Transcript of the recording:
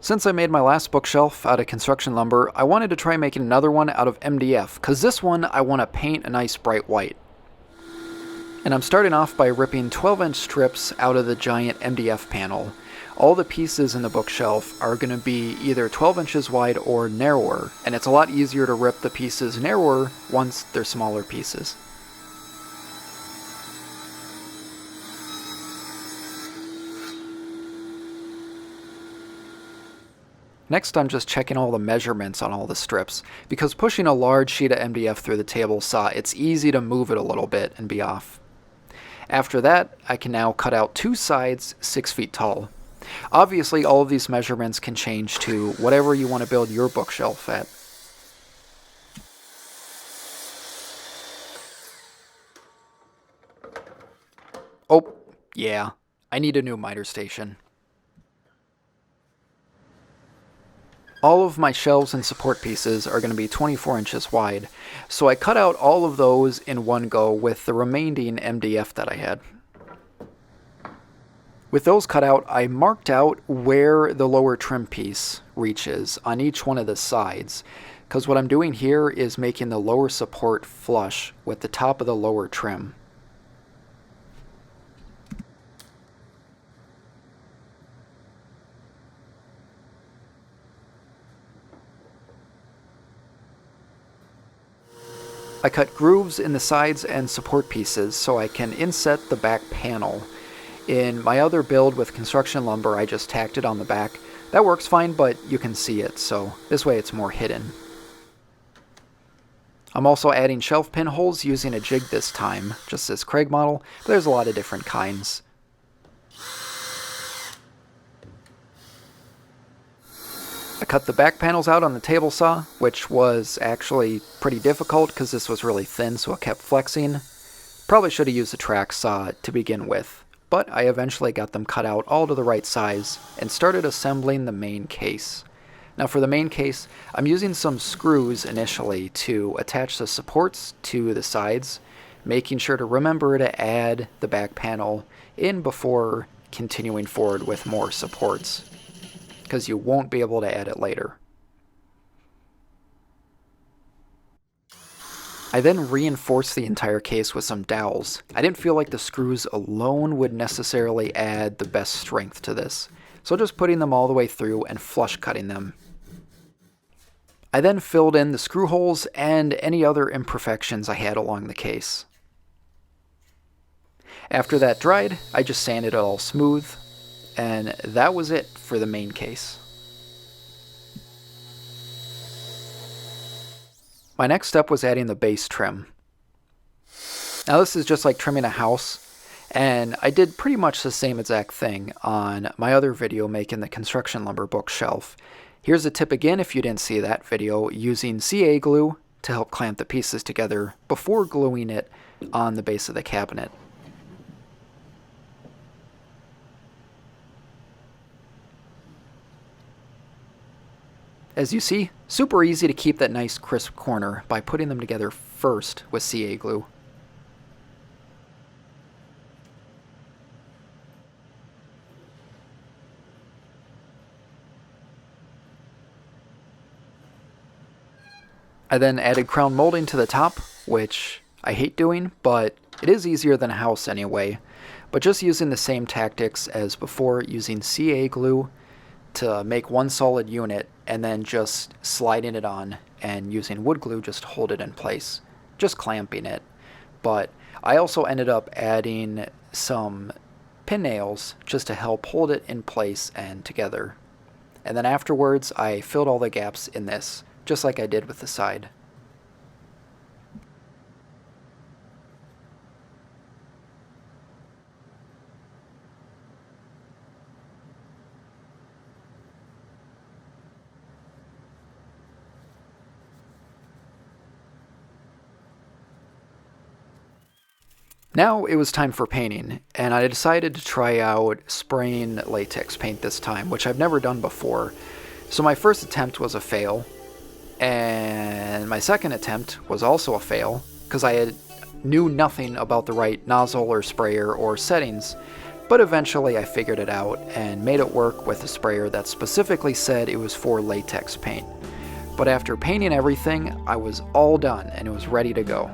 Since I made my last bookshelf out of construction lumber, I wanted to try making another one out of MDF, because this one I want to paint a nice bright white. And I'm starting off by ripping 12-inch strips out of the giant MDF panel. All the pieces in the bookshelf are going to be either 12 inches wide or narrower, and it's a lot easier to rip the pieces narrower once they're smaller pieces. Next, I'm just checking all the measurements on all the strips, because pushing a large sheet of MDF through the table saw, it's easy to move it a little bit and be off. After that, I can now cut out two sides 6 feet tall. Obviously, all of these measurements can change to whatever you want to build your bookshelf at. Oh, yeah, I need a new miter station. All of my shelves and support pieces are going to be 24 inches wide, so I cut out all of those in one go with the remaining MDF that I had. With those cut out, I marked out where the lower trim piece reaches on each one of the sides, because what I'm doing here is making the lower support flush with the top of the lower trim. I cut grooves in the sides and support pieces so I can inset the back panel. In my other build with construction lumber, I just tacked it on the back. That works fine, but you can see it, so this way it's more hidden. I'm also adding shelf pinholes using a jig this time, just this Craig model, but there's a lot of different kinds. I cut the back panels out on the table saw, which was actually pretty difficult because this was really thin, so it kept flexing. Probably should have used a track saw to begin with, but I eventually got them cut out all to the right size and started assembling the main case. Now for the main case, I'm using some screws initially to attach the supports to the sides, making sure to remember to add the back panel in before continuing forward with more supports, because you won't be able to add it later. I then reinforced the entire case with some dowels. I didn't feel like the screws alone would necessarily add the best strength to this, so just putting them all the way through and flush cutting them. I then filled in the screw holes and any other imperfections I had along the case. After that dried, I just sanded it all smooth, and that was it for the main case. My next step was adding the base trim. Now this is just like trimming a house, and I did pretty much the same exact thing on my other video making the construction lumber bookshelf. Here's a tip again if you didn't see that video, using CA glue to help clamp the pieces together before gluing it on the base of the cabinet. As you see, super easy to keep that nice crisp corner by putting them together first with CA glue. I then added crown molding to the top, which I hate doing, but it is easier than a house anyway. But just using the same tactics as before, using CA glue to make one solid unit, and then just sliding it on and using wood glue just to hold it in place, just clamping it. But I also ended up adding some pin nails just to help hold it in place and together. And then afterwards I filled all the gaps in this, just like I did with the side. Now it was time for painting, and I decided to try out spraying latex paint this time, which I've never done before. So my first attempt was a fail, and my second attempt was also a fail, because knew nothing about the right nozzle or sprayer or settings But eventually I figured it out and made it work with a sprayer that specifically said it was for latex paint. But after painting everything, I was all done and it was ready to go.